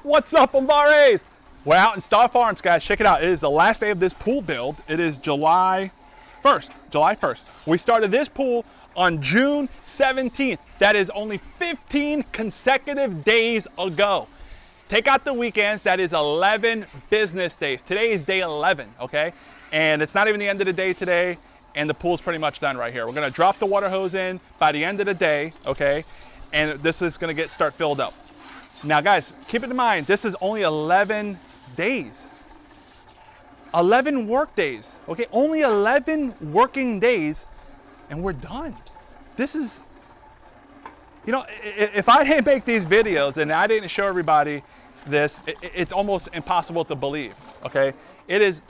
What's up, Umbares? We're out in Star Farms, guys. Check it out. It is the last day of this pool build. It is July 1st. We started this pool on June 17th. That is only 15 consecutive days ago. Take out the weekends, that is 11 business days. Today is day 11, okay? And it's not even the end of the day today, and the pool's pretty much done right here. We're gonna drop the water hose in by the end of the day, okay? And this is gonna start filled up. Now guys, keep it in mind, this is only 11 days. 11 work days, okay? Only 11 working days, and we're done. This is, you know, if I didn't make these videos and I didn't show everybody this, it's almost impossible to believe, okay? It is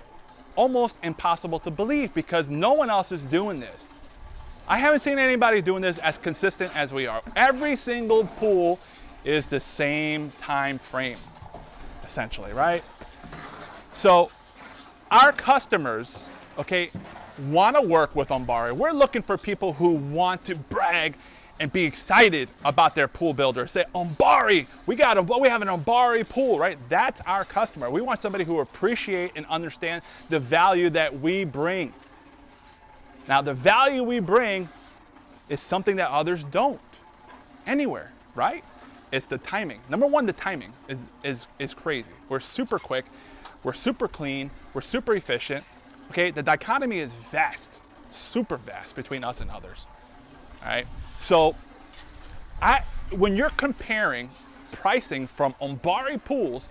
almost impossible to believe because no one else is doing this. I haven't seen anybody doing this as consistent as we are. Every single pool is the same time frame, essentially, right? So our customers, okay, want to work with Umbare. We're looking for people who want to brag and be excited about their pool builder. Say, Umbare, we have an Umbare pool, right? That's our customer. We want somebody who appreciate and understand the value that we bring. Now, the value we bring is something that others don't anywhere, right? It's the timing. Number one, the timing is crazy. We're super quick, we're super clean, we're super efficient. Okay, the dichotomy is vast, super vast between us and others. All right, so when you're comparing pricing from Umbare Pools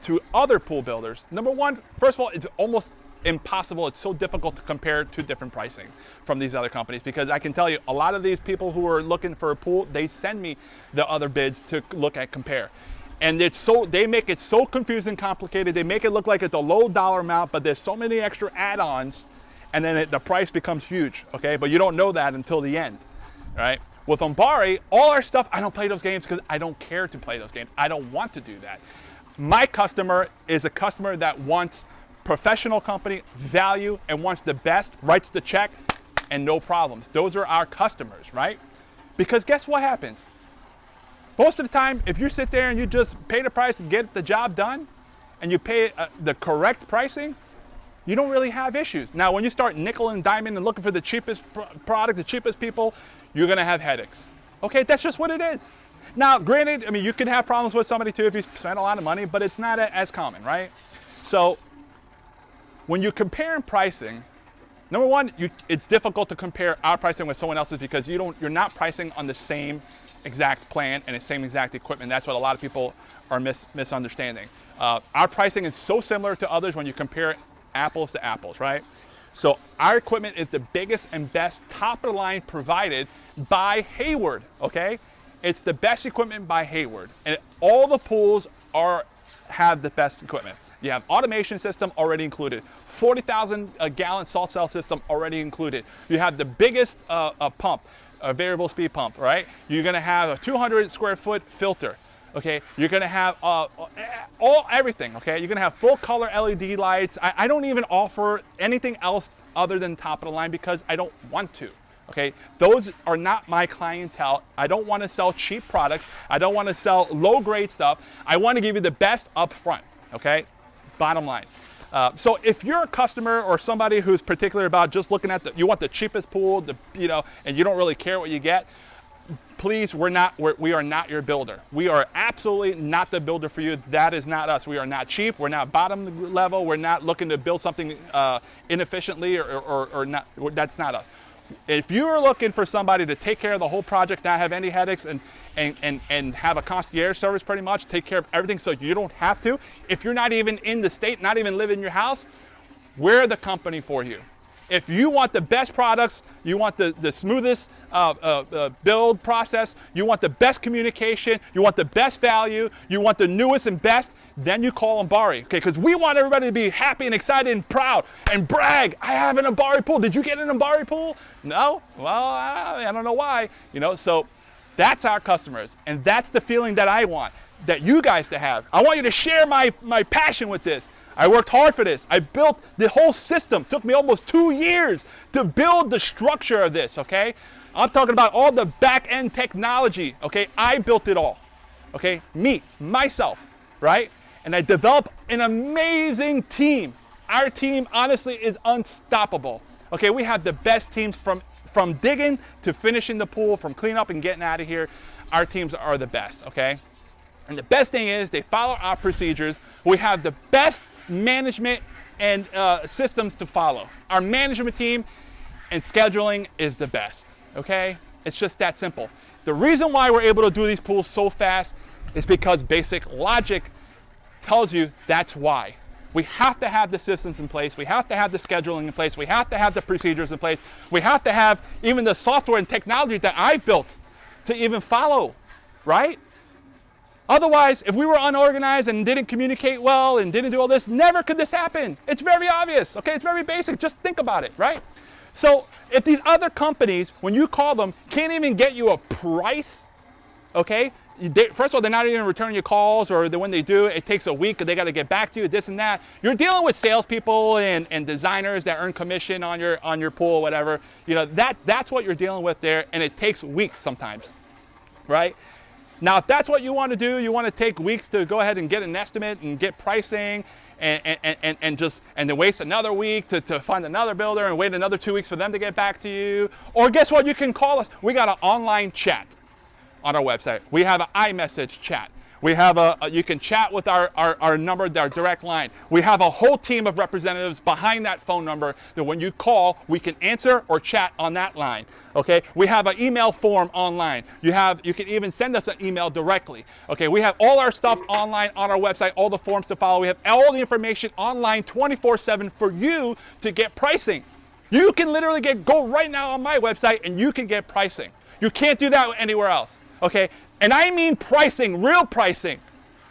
to other pool builders, number one, first of all, it's almost impossible. It's so difficult to compare two different pricing from these other companies because I can tell you a lot of these people who are looking for a pool, they send me the other bids to look at, compare. And they make it so confusing, complicated. They make it look like it's a low dollar amount, but there's so many extra add-ons, and then the price becomes huge, okay? But you don't know that until the end, right? With Umbare, all our stuff, I don't play those games because I don't care to play those games. I don't want to do that. My customer is a customer that wants professional company, value, and wants the best, writes the check, and no problems. Those are our customers, right? Because guess what happens? Most of the time, if you sit there and you just pay the price and get the job done, and you pay the correct pricing, you don't really have issues. Now, when you start nickel and diamond and looking for the cheapest product, the cheapest people, you're gonna have headaches. Okay, that's just what it is. Now, granted, I mean, you can have problems with somebody too if you spend a lot of money, but it's not as common, right? So, when you compare pricing, number one, it's difficult to compare our pricing with someone else's because you're not pricing on the same exact plan and the same exact equipment. That's what a lot of people are misunderstanding. Our pricing is so similar to others when you compare apples to apples, right? So our equipment is the biggest and best top of the line provided by Hayward, okay? It's the best equipment by Hayward, and all the pools have the best equipment. You have automation system already included, 40,000 gallon salt cell system already included. You have the biggest pump, a variable speed pump, right? You're gonna have a 200 square foot filter, okay? You're gonna have everything, okay? You're gonna have full color LED lights. I don't even offer anything else other than top of the line because I don't want to, okay? Those are not my clientele. I don't wanna sell cheap products. I don't wanna sell low grade stuff. I wanna give you the best up front, okay? Bottom line. So if you're a customer or somebody who's particular about just looking at you want the cheapest pool, and you don't really care what you get, please, we are not your builder. We are absolutely not the builder for you. That is not us. We are not cheap. We're not bottom level. We're not looking to build something inefficiently or not. That's not us. If you're looking for somebody to take care of the whole project, not have any headaches, and have a concierge service pretty much, take care of everything so you don't have to, if you're not even in the state, not even live in your house, we're the company for you. If you want the best products, you want the smoothest build process, you want the best communication, you want the best value, you want the newest and best, then you call Umbare, okay? Because we want everybody to be happy and excited and proud and brag. I have an Umbare pool. Did you get an Umbare pool? No? Well, I don't know why. So that's our customers, and that's the feeling that I want, that you guys to have. I want you to share my passion with this. I worked hard for this. I built the whole system. Took me almost 2 years to build the structure of this, okay? I'm talking about all the back-end technology, okay? I built it all, okay? Myself. right? And I develop an amazing team. Our team, honestly, is unstoppable. Okay, we have the best teams from digging to finishing the pool, from cleanup and getting out of here. Our teams are the best, okay? And the best thing is they follow our procedures. We have the best management and systems to follow. Our management team and scheduling is the best, okay? It's just that simple. The reason why we're able to do these pools so fast is because basic logic tells you that's why. We have to have the systems in place. We have to have the scheduling in place. We have to have the procedures in place. We have to have even the software and technology that I've built to even follow, right? Otherwise, if we were unorganized and didn't communicate well and didn't do all this, never could this happen. It's very obvious, okay? It's very basic. Just think about it, right? So if these other companies, when you call them, can't even get you a price, okay? First of all, they're not even returning your calls, or when they do, it takes a week and they got to get back to you, this and that. You're dealing with salespeople and designers that earn commission on your pool or whatever. You know, that's what you're dealing with there, and it takes weeks sometimes, right? Now, if that's what you want to do, you want to take weeks to go ahead and get an estimate and get pricing and then waste another week to find another builder and wait another 2 weeks for them to get back to you. Or guess what? You can call us. We got an online chat on our website. We have an iMessage chat. We have you can chat with our number, our direct line. We have a whole team of representatives behind that phone number that when you call, we can answer or chat on that line. Okay, we have an email form online. You can even send us an email directly. Okay, we have all our stuff online on our website, all the forms to follow. We have all the information online 24/7 for you to get pricing. You can literally go right now on my website and you can get pricing. You can't do that anywhere else. Okay, and I mean pricing, real pricing.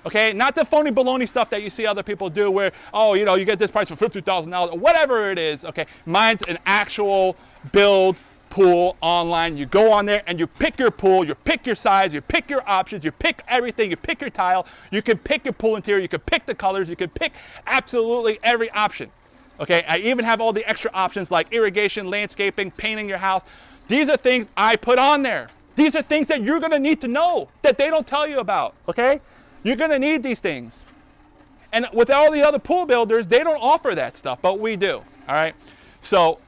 Okay, not the phony baloney stuff that you see other people do where, oh, you know, you get this price for $50,000 or whatever it is. Okay, mine's an actual build pool online. You go on there and you pick your pool, you pick your size, you pick your options, you pick everything, you pick your tile, you can pick your pool interior, you can pick the colors, you can pick absolutely every option. Okay, I even have all the extra options like irrigation, landscaping, painting your house. These are things I put on there. These are things that you're gonna need to know that they don't tell you about, okay? You're gonna need these things. And with all the other pool builders, they don't offer that stuff, but we do, all right? So,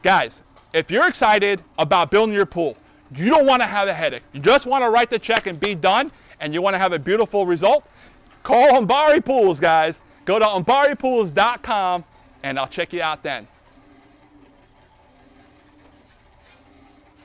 guys, if you're excited about building your pool, you don't wanna have a headache. You just wanna write the check and be done, and you wanna have a beautiful result, call Umbare Pools, guys. Go to umbarepools.com, and I'll check you out then.